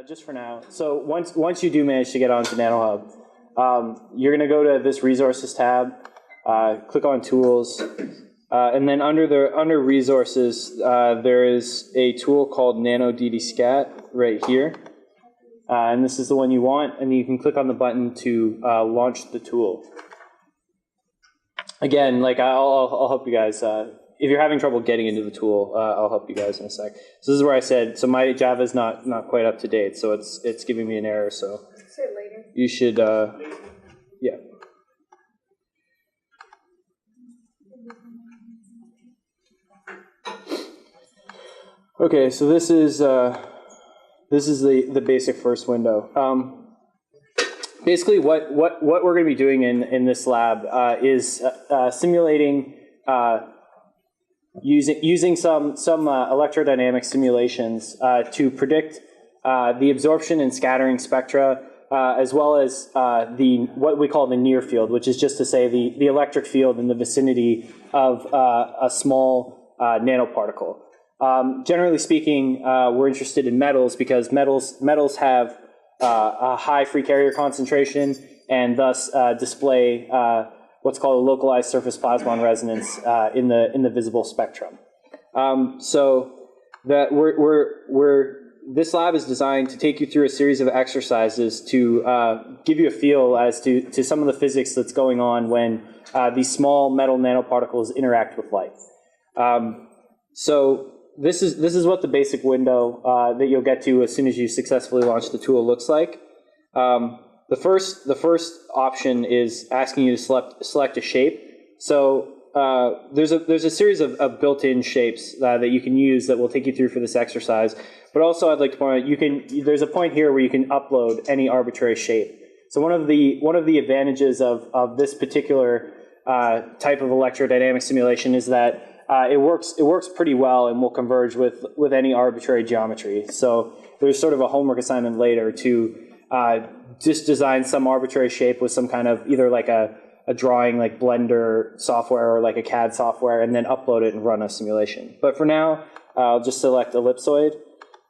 just for now. So once you do manage to get onto NanoHub, you're going to go to this Resources tab, click on Tools, and then under Resources, there is a tool called nanoDDSCAT right here, and this is the one you want, and you can click on the button to launch the tool. Again, like I'll help you guys. If you're having trouble getting into the tool, I'll help you guys in a sec. So this is where I said, so my Java is not quite up to date, so it's giving me an error. So later. You should, yeah. Okay, so this is the basic first window. Basically, what we're going to be doing in this lab is simulating. Using some electrodynamic simulations to predict the absorption and scattering spectra, as well as what we call the near field, which is just to say the electric field in the vicinity of a small nanoparticle. Generally speaking, we're interested in metals because metals have a high free carrier concentration and thus display what's called a localized surface plasmon resonance in the visible spectrum. So that this lab is designed to take you through a series of exercises to give you a feel as to some of the physics that's going on when these small metal nanoparticles interact with light. So this is what the basic window that you'll get to as soon as you successfully launch the tool looks like. The first option is asking you to select a shape. So there's a series of built-in shapes that you can use that we'll take you through for this exercise. But also, I'd like to point out there's a point here where you can upload any arbitrary shape. So one of the advantages of this particular type of electrodynamic simulation is that it works pretty well and will converge with any arbitrary geometry. So there's sort of a homework assignment later to just design some arbitrary shape with some kind of either like a drawing like Blender software or like a CAD software and then upload it and run a simulation. But for now, I'll just select ellipsoid.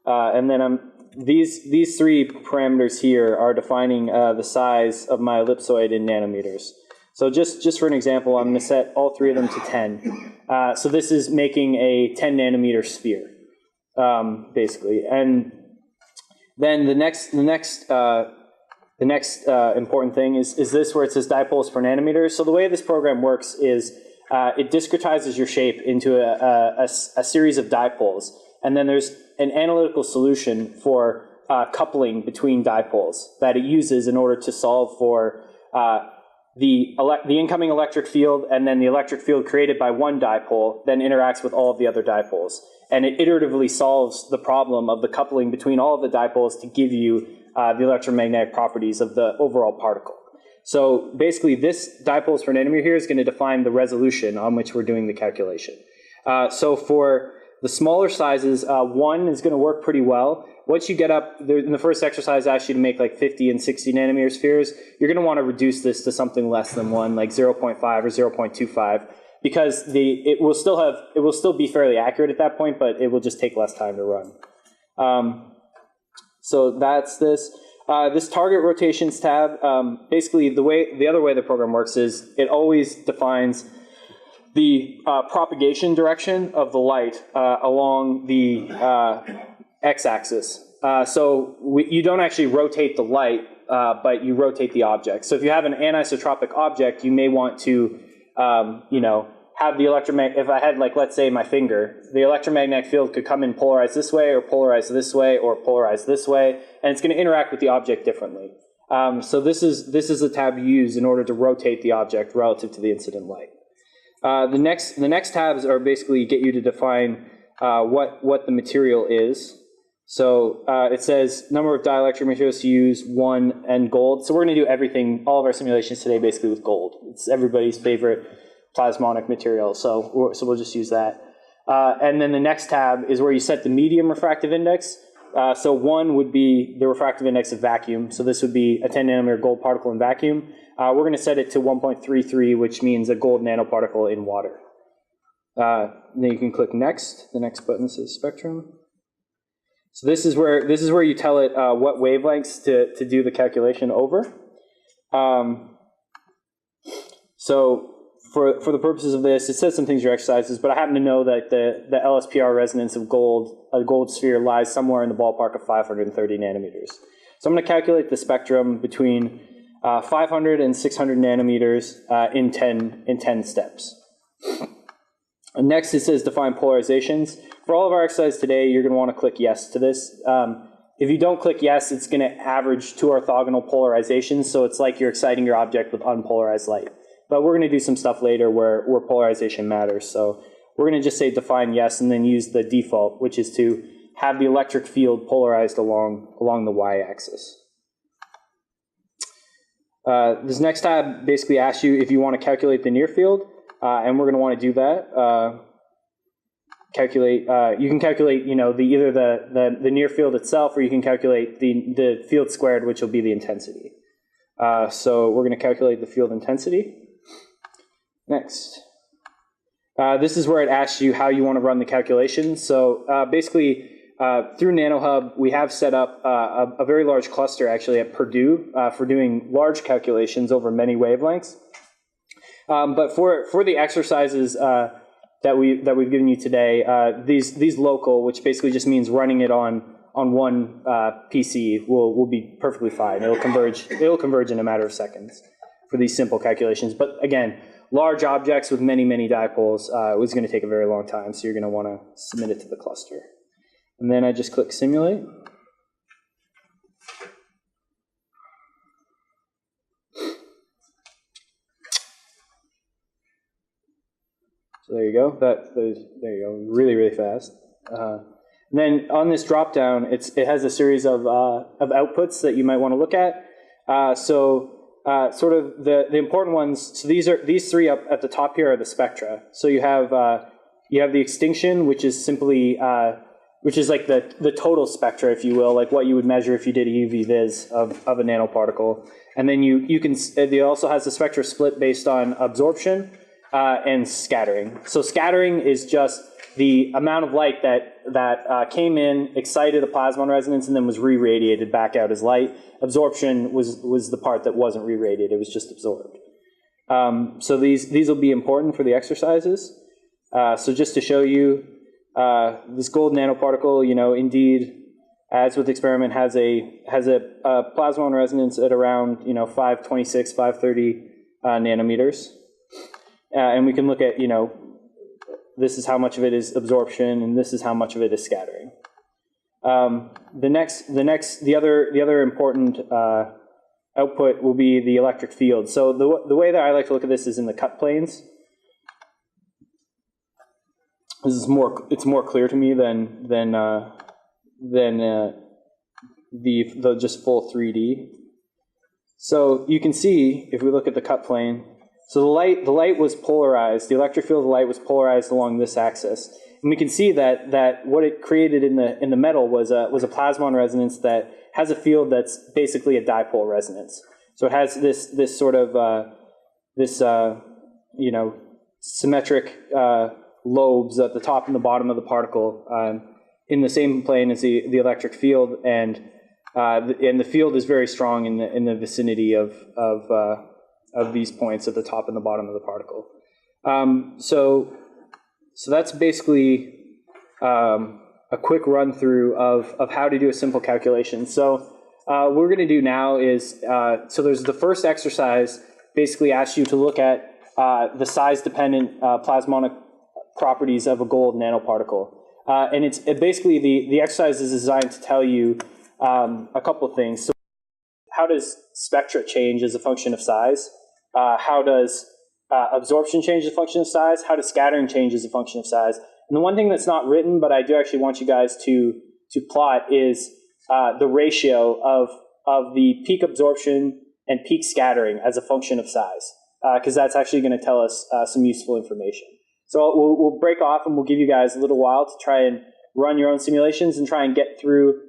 And then these three parameters here are defining the size of my ellipsoid in nanometers. So just for an example, I'm going to set all three of them to 10. So this is making a 10 nanometer sphere, basically. And then the next important thing is this where it says dipoles per nanometer. So the way this program works is it discretizes your shape into a series of dipoles. And then there's an analytical solution for coupling between dipoles that it uses in order to solve for the incoming electric field, and then the electric field created by one dipole then interacts with all of the other dipoles. And it iteratively solves the problem of the coupling between all of the dipoles to give you the electromagnetic properties of the overall particle. So basically, this dipoles per nanometer here is going to define the resolution on which we're doing the calculation. So for the smaller sizes, 1 is going to work pretty well. Once you get up, in the first exercise, I asked you to make like 50 and 60 nanometer spheres. You're going to want to reduce this to something less than 1, like 0.5 or 0.25, because it will still be fairly accurate at that point, but it will just take less time to run. So that's this. This target rotations tab, basically the other way the program works is it always defines the propagation direction of the light along the x-axis. So you don't actually rotate the light, but you rotate the object. So if you have an anisotropic object, you may want to, have the electromagnetic, if I had, like, let's say my finger, the electromagnetic field could come in polarized this way, or polarized this way, or polarized this way, and it's going to interact with the object differently. So this is the tab you use in order to rotate the object relative to the incident light. The next tabs are basically get you to define what the material is. So it says number of dielectric materials to use, 1, and gold. So we're going to do everything, all of our simulations today, basically with gold. It's everybody's favorite plasmonic material, so we'll just use that. And then the next tab is where you set the medium refractive index. So 1 would be the refractive index of vacuum. So this would be a 10 nanometer gold particle in vacuum. We're going to set it to 1.33, which means a gold nanoparticle in water. Then you can click next. The next button says spectrum. So this is where you tell it what wavelengths to do the calculation over. So for the purposes of this, it says some things are exercises, but I happen to know that the LSPR resonance of a gold sphere lies somewhere in the ballpark of 530 nanometers. So I'm going to calculate the spectrum between 500 and 600 nanometers in 10 steps. And next, it says define polarizations. For all of our exercises today, you're going to want to click yes to this. If you don't click yes, it's going to average two orthogonal polarizations, so it's like you're exciting your object with unpolarized light. But we're going to do some stuff later where polarization matters. So we're going to just say define yes and then use the default, which is to have the electric field polarized along the y-axis. This next tab basically asks you if you want to calculate the near field, and we're going to want to do that. You can calculate, either the near field itself, or you can calculate the field squared, which will be the intensity. So we're going to calculate the field intensity. Next. This is where it asks you how you want to run the calculation. So basically, through NanoHub, we have set up a very large cluster actually at Purdue for doing large calculations over many wavelengths. But for the exercises that we've given you today, these local, which basically just means running it on one PC, will be perfectly fine. It'll converge in a matter of seconds for these simple calculations. But again, large objects with many dipoles is going to take a very long time, so you're going to want to submit it to the cluster. And then I just click simulate. So there you go. There you go. Really fast. And then on this drop down, it has a series of outputs that you might want to look at. Sort of the important ones. So these three up at the top here are the spectra. So you have the extinction, which is simply which is like the total spectra, if you will, like what you would measure if you did a UV vis of a nanoparticle. And then it also has the spectra split based on absorption and scattering. So scattering is just the amount of light that came in, excited a plasmon resonance, and then was re-radiated back out as light. Absorption was the part that wasn't re-radiated; it was just absorbed. So these will be important for the exercises. So just to show you, this gold nanoparticle, indeed, as with the experiment, has a plasmon resonance at around 526, 530 nanometers, and we can look at this is how much of it is absorption, and this is how much of it is scattering. The other important output will be the electric field. So the way that I like to look at this is in the cut planes. It's more clear to me than the just full 3D. So you can see if we look at the cut plane. So the light was polarized. The electric field of the light was polarized along this axis, and we can see that what it created in the metal was a plasmon resonance that has a field that's basically a dipole resonance. So it has this sort of symmetric lobes at the top and the bottom of the particle in the same plane as the electric field, and the field is very strong in the vicinity of these points at the top and the bottom of the particle. So that's basically a quick run through of how to do a simple calculation. So what we're going to do now is, so there's the first exercise basically asks you to look at the size-dependent plasmonic properties of a gold nanoparticle. And it's basically the exercise is designed to tell you a couple of things. So how does spectra change as a function of size? How does absorption change as a function of size? How does scattering change as a function of size? And the one thing that's not written, but I do actually want you guys to plot, is the ratio of the peak absorption and peak scattering as a function of size, because that's actually going to tell us some useful information. So we'll break off and we'll give you guys a little while to try and run your own simulations and try and get through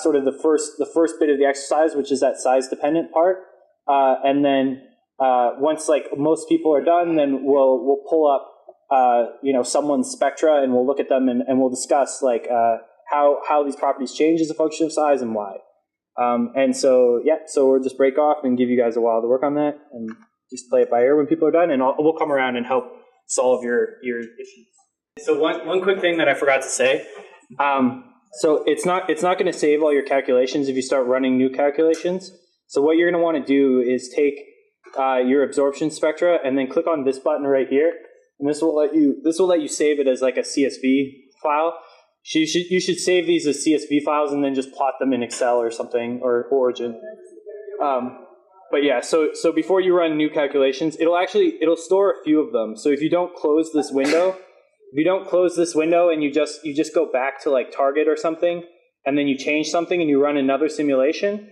sort of the first bit of the exercise, which is that size-dependent part, and then once most people are done, then we'll pull up someone's spectra and we'll look at them and we'll discuss how these properties change as a function of size and why. And so, yeah, so we'll just break off and give you guys a while to work on that and just play it by ear when people are done, and we'll come around and help solve your issues. So one quick thing that I forgot to say. So it's not going to save all your calculations if you start running new calculations. So what you're going to want to do is take your absorption spectra and then click on this button right here, and this will let you save it as like a CSV file. So you should save these as CSV files and then just plot them in Excel or something, or Origin. But yeah, so before you run new calculations, it'll store a few of them. So if you don't close this window, and you just go back to like Target or something, and then you change something and you run another simulation,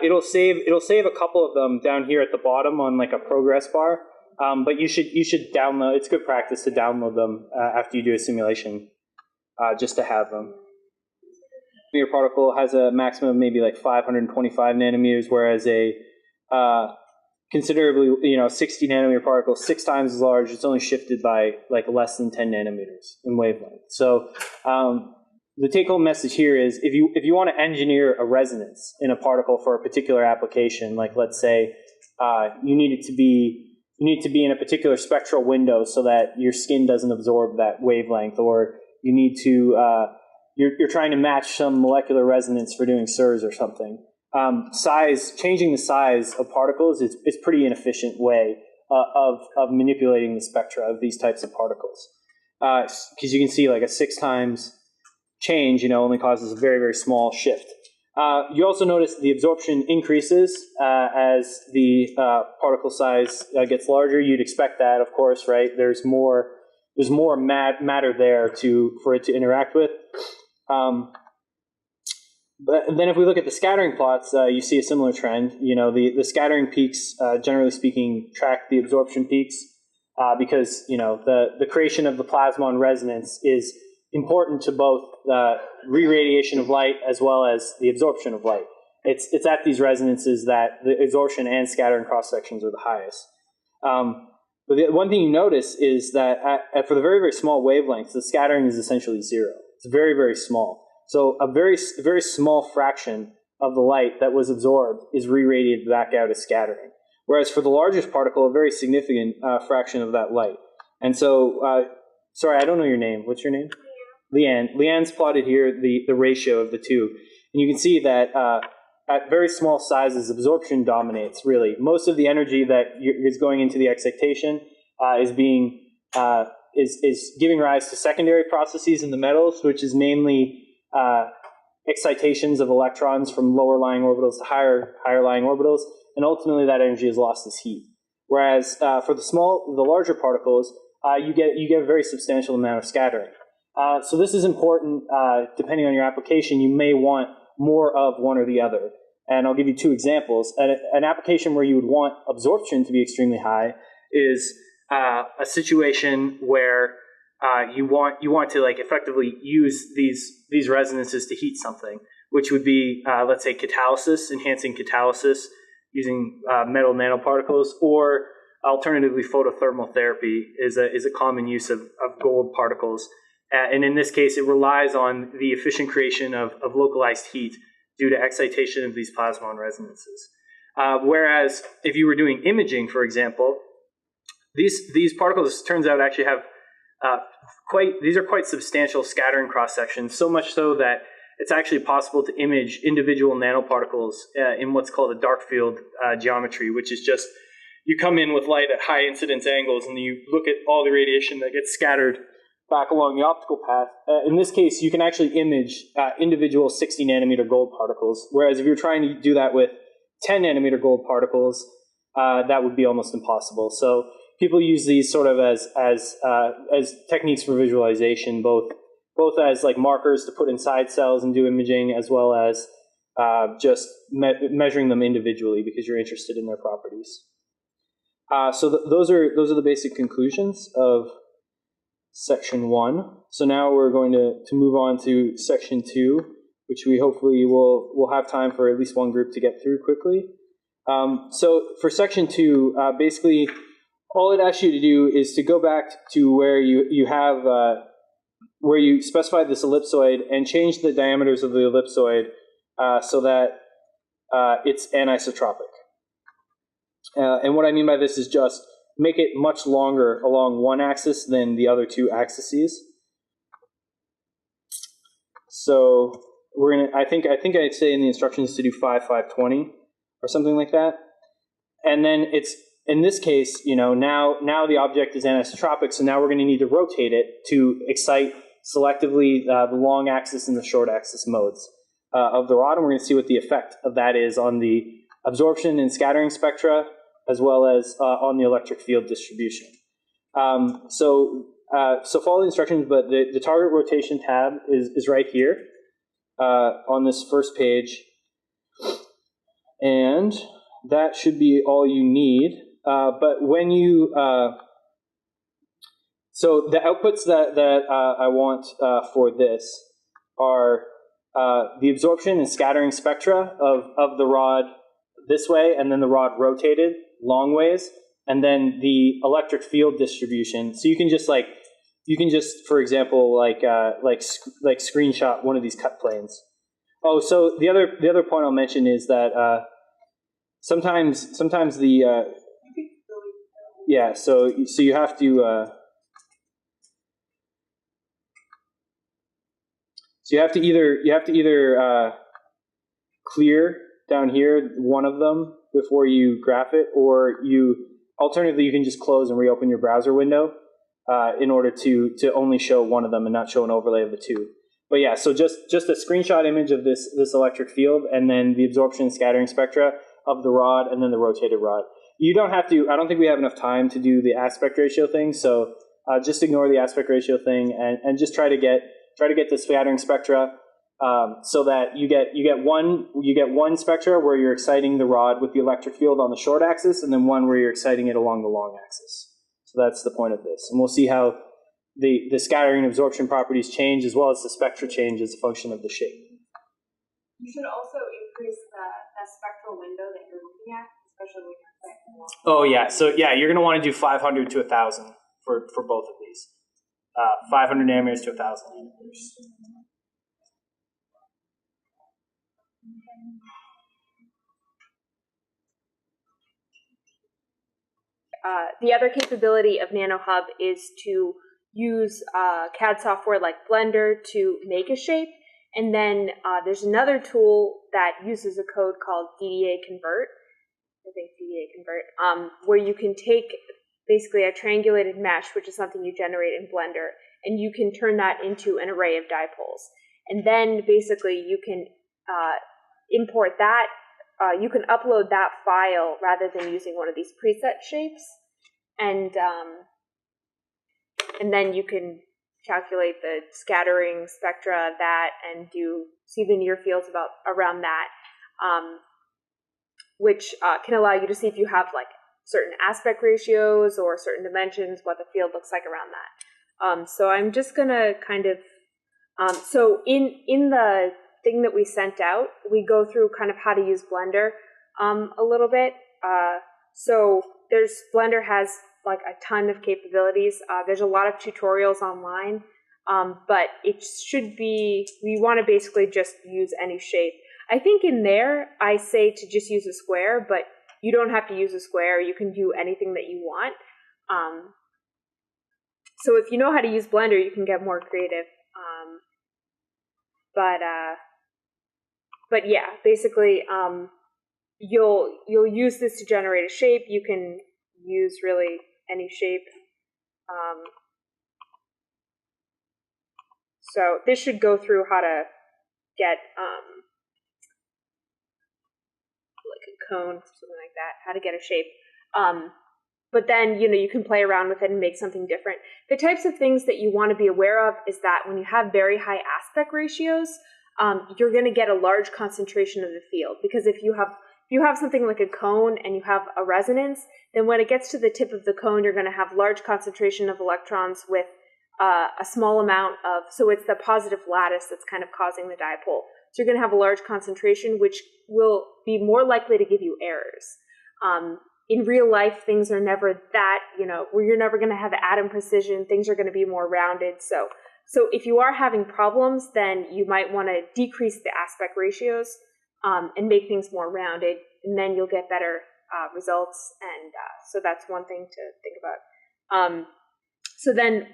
it'll save a couple of them down here at the bottom on like a progress bar. But you should download. It's good practice to download them after you do a simulation, just to have them. Your particle has a maximum of maybe like 525 nanometers, whereas a considerably, 60 nanometer particle, 6 times as large, it's only shifted by like less than 10 nanometers in wavelength. So the take-home message here is if you want to engineer a resonance in a particle for a particular application, like let's say you need to be in a particular spectral window so that your skin doesn't absorb that wavelength, or you need to you're trying to match some molecular resonance for doing SIRS or something. Changing the size of particles is pretty inefficient way of manipulating the spectra of these types of particles. Because you can see like a 6 times change, only causes a very, very small shift. You also notice the absorption increases as the particle size gets larger. You'd expect that, of course, right? There's more matter there for it to interact with. But then if we look at the scattering plots, you see a similar trend. The scattering peaks, generally speaking, track the absorption peaks because, the creation of the plasmon resonance is important to both re-radiation of light as well as the absorption of light. It's at these resonances that the absorption and scattering cross-sections are the highest. But the one thing you notice is that for the very, very small wavelengths, the scattering is essentially zero. It's very, very small. So a very, very small fraction of the light that was absorbed is re-radiated back out as scattering. Whereas for the largest particle, a very significant fraction of that light. And so, sorry, I don't know your name. What's your name? Leanne. Leanne's plotted here the ratio of the two. And you can see that at very small sizes, absorption dominates, really. Most of the energy that is going into the excitation is giving rise to secondary processes in the metals, which is mainly excitations of electrons from lower lying orbitals to higher lying orbitals, and ultimately that energy is lost as heat. Whereas for the larger particles, you get a very substantial amount of scattering. So this is important. Depending on your application, you may want more of one or the other. And I'll give you 2 examples. An application where you would want absorption to be extremely high is a situation where you want to like effectively use these resonances to heat something, which would be let's say catalysis, enhancing catalysis using metal nanoparticles, or alternatively photothermal therapy is a common use of gold particles. And in this case, it relies on the efficient creation of localized heat due to excitation of these plasmon resonances. Whereas if you were doing imaging, for example, these particles, turns out, actually have these are quite substantial scattering cross-sections, so much so that it's actually possible to image individual nanoparticles in what's called a dark field geometry, which is just you come in with light at high incidence angles and you look at all the radiation that gets scattered back along the optical path. In this case, you can actually image individual 60 nanometer gold particles, whereas if you're trying to do that with 10 nanometer gold particles, that would be almost impossible. So people use these sort of as techniques for visualization, both as like markers to put inside cells and do imaging, as well as just measuring them individually because you're interested in their properties. So those are the basic conclusions of section 1. So now we're going to move on to section 2, which we hopefully will have time for at least one group to get through quickly. So for section 2, basically all it asks you to do is to go back to where you have where you specify this ellipsoid and change the diameters of the ellipsoid so that it's anisotropic. And what I mean by this is just make it much longer along one axis than the other two axes. So we're gonna. I think I'd say in the instructions to do 5, 5, 20 or something like that. And then it's in this case, now the object is anisotropic, so now we're going to need to rotate it to excite selectively the long axis and the short axis modes of the rod, and we're going to see what the effect of that is on the absorption and scattering spectra, as well as on the electric field distribution. So follow the instructions, but the target rotation tab is right here on this first page, and that should be all you need. But when you so the outputs that I want for this are the absorption and scattering spectra of the rod this way, and then the rod rotated long ways, and then the electric field distribution. So you can just for example like screenshot one of these cut planes. Oh, so the other point I'll mention is that sometimes the yeah, so you have to either clear down here one of them before you graph it, or alternatively you can just close and reopen your browser window in order to only show one of them and not show an overlay of the two. But yeah, so just a screenshot image of this electric field, and then the absorption and scattering spectra of the rod, and then the rotated rod. You don't have to. I don't think we have enough time to do the aspect ratio thing, so just ignore the aspect ratio thing and just try to get the scattering spectra so that you get one spectra where you're exciting the rod with the electric field on the short axis, and then one where you're exciting it along the long axis. So that's the point of this, and we'll see how the scattering and absorption properties change, as well as the spectra change as a function of the shape. You should also increase the spectral window that you're looking at, especially when you're expecting long. Oh yeah, so yeah, you're going to want to do 500 to 1,000 for both of these. 500 nanometers to 1,000 nanometers. The other capability of nanohub is to use CAD software like Blender to make a shape, and then there's another tool that uses a code called DDA-convert, where you can take basically a triangulated mesh, which is something you generate in Blender, and you can turn that into an array of dipoles. And then basically you can import that, you can upload that file rather than using one of these preset shapes, and then you can calculate the scattering spectra of that and see the near fields around that, which can allow you to see if you have like certain aspect ratios or certain dimensions, what the field looks like around that. So I'm just gonna kind of, so in the thing that we sent out, we go through kind of how to use Blender a little bit. So Blender has like a ton of capabilities. There's a lot of tutorials online, but it should be, we want to basically just use any shape. I think in there, I say to just use a square, but you don't have to use a square. You can do anything that you want. So if you know how to use Blender, you can get more creative. But yeah, basically, you'll use this to generate a shape. You can use really any shape. So this should go through how to get like a cone, something like that, how to get a shape. But then, you can play around with it and make something different. The types of things that you want to be aware of is that when you have very high aspect ratios, you're going to get a large concentration of the field, because if you have something like a cone and you have a resonance, then when it gets to the tip of the cone, you're going to have large concentration of electrons with a small amount of, so it's the positive lattice that's kind of causing the dipole. So you're going to have a large concentration, which will be more likely to give you errors. In real life, things are never that, where you're never going to have atom precision. Things are going to be more rounded. So So if you are having problems, then you might want to decrease the aspect ratios and make things more rounded, and then you'll get better results. And so that's one thing to think about. So then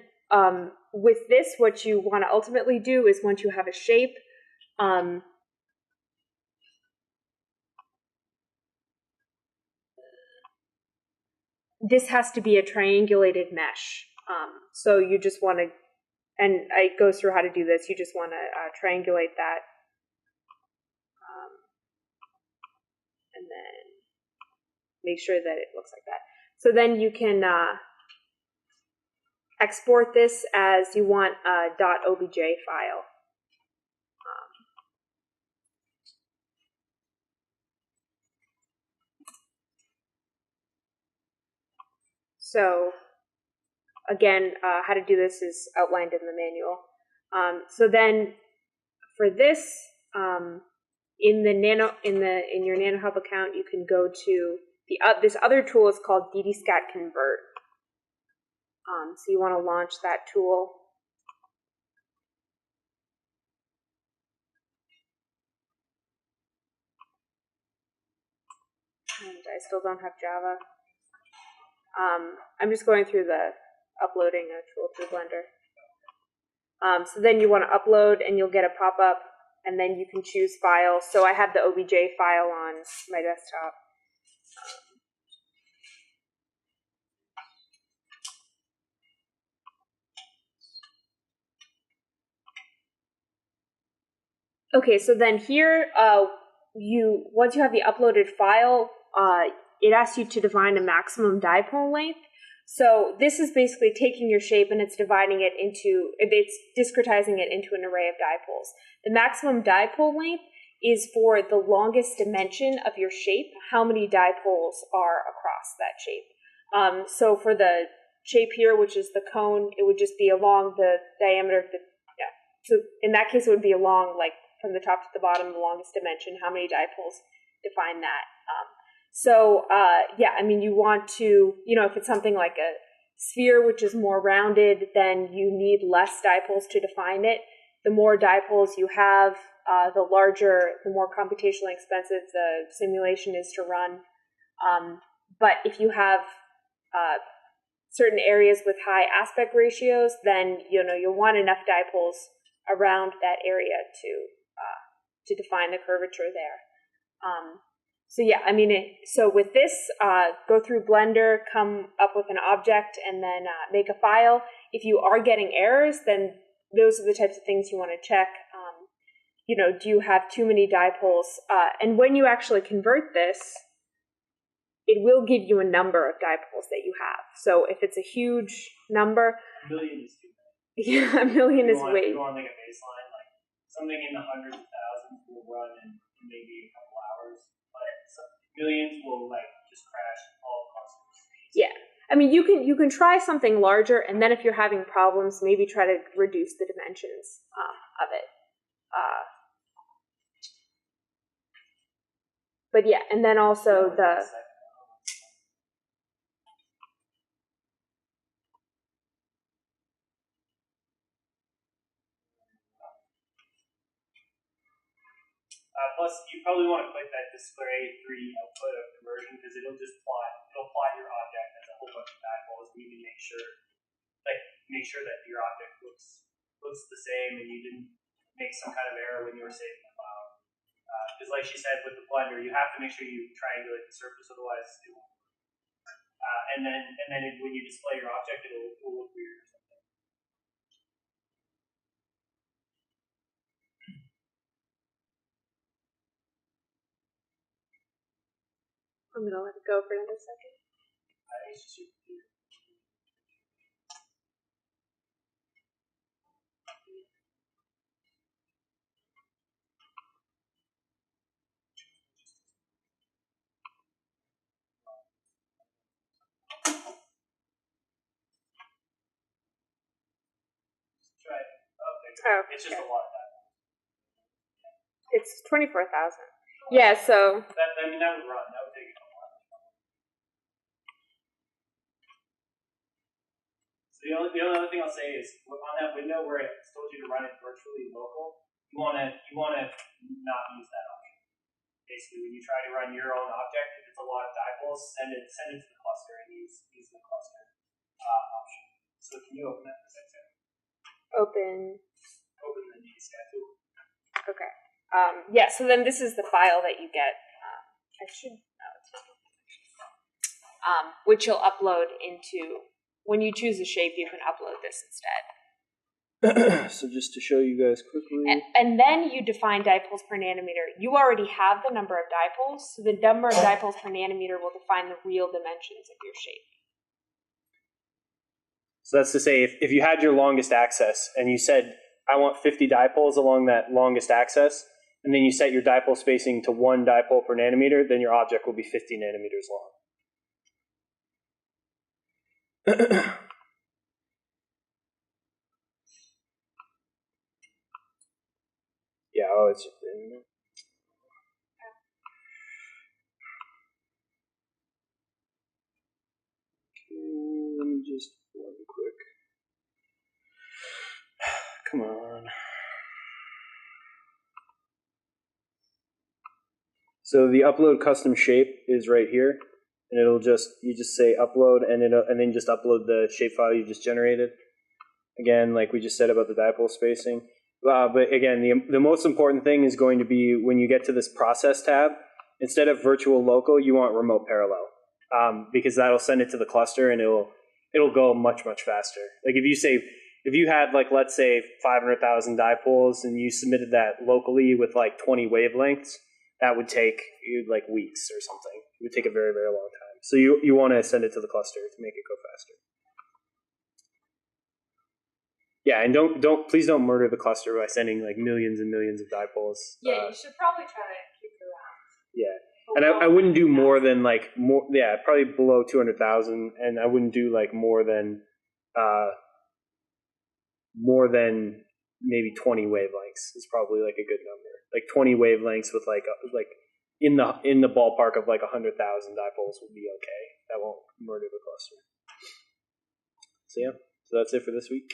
with this, what you want to ultimately do is once you have a shape, this has to be a triangulated mesh. So you just want to, and it goes through how to do this, you just want to triangulate that. And then make sure that it looks like that. So then you can export this as you want a .obj file. So again, how to do this is outlined in the manual. So then for this, in your NanoHub account, you can go to this other tool is called DDSCAT Convert. So you want to launch that tool. And I still don't have Java. I'm just going through the uploading a tool through Blender. So then you want to upload, and you'll get a pop-up, and then you can choose file. So I have the OBJ file on my desktop. Okay, so then here, once you have the uploaded file, it asks you to define a maximum dipole length. So this is basically taking your shape and it's discretizing it into an array of dipoles. The maximum dipole length is for the longest dimension of your shape, how many dipoles are across that shape. So for the shape here, which is the cone, it would just be along the diameter of the, so in that case, it would be along, like, from the top to the bottom, the longest dimension, how many dipoles define that. You want to, if it's something like a sphere, which is more rounded, then you need less dipoles to define it. The more dipoles you have, the more computationally expensive the simulation is to run. But if you have certain areas with high aspect ratios, then, you'll want enough dipoles around that area to define the curvature there. So with this, go through Blender, come up with an object, and then make a file. If you are getting errors, then those are the types of things you want to check. Do you have too many dipoles? And when you actually convert this, it will give you a number of dipoles that you have. So if it's a huge number, a million is too many. Yeah, a million is way. You want like a baseline, like something in the hundreds of thousands will run in maybe a couple hours, but millions will just crash all across the screen. Yeah, I mean you can try something larger, and then if you're having problems, maybe try to reduce the dimensions of it. But yeah, and then also plus, you probably want to click that display 3 output of conversion because it'll plot your object as a whole bunch of dipoles. You can make sure that your object looks the same and you didn't make some kind of error when you were saving the file. Because, like she said, with the Blender, you have to make sure you triangulate the surface, otherwise it won't work. And then when you display your object, it'll look weird or something. I'm going to let it go for another second. It's super weird. Try it. It's just a lot of that. It's 24,000. Yeah, so that would run. That would take a couple hours. So the only other thing I'll say is on that window where it told you to run it virtually local, you wanna not use that option. Basically, when you try to run your own object, if it's a lot of dipoles, send it to the cluster and use the cluster option. So can you open that for a second? Open the DDSCAT tool. Okay. Yeah. So then this is the file that you get. Which you'll upload into. When you choose a shape, you can upload this instead. So just to show you guys quickly. And then you define dipoles per nanometer. You already have the number of dipoles, so the number of dipoles per nanometer will define the real dimensions of your shape. So that's to say, if you had your longest axis and you said, I want 50 dipoles along that longest axis, and then you set your dipole spacing to 1 dipole per nanometer, then your object will be 50 nanometers long. Yeah, oh, it's okay, let me just one quick. Come on. So the upload custom shape is right here, and you just say upload, and then just upload the shapefile you just generated. Again, like we just said about the dipole spacing. But again, the most important thing is going to be when you get to this process tab, instead of virtual local, you want remote parallel, because that'll send it to the cluster and it'll go much faster. Like if you had like, let's say 500,000 dipoles and you submitted that locally with like 20 wavelengths, that would take you like weeks or something. It would take a very long time. So you want to send it to the cluster to make it go faster. Yeah, and please don't murder the cluster by sending like millions and millions of dipoles. Yeah, you should probably try to keep it around. Yeah, and I wouldn't do more than probably below 200,000, and I wouldn't do like more than maybe 20 wavelengths is probably like a good number. Like 20 wavelengths with like in the ballpark of like 100,000 dipoles would be okay. That won't murder the cluster. So yeah, so that's it for this week.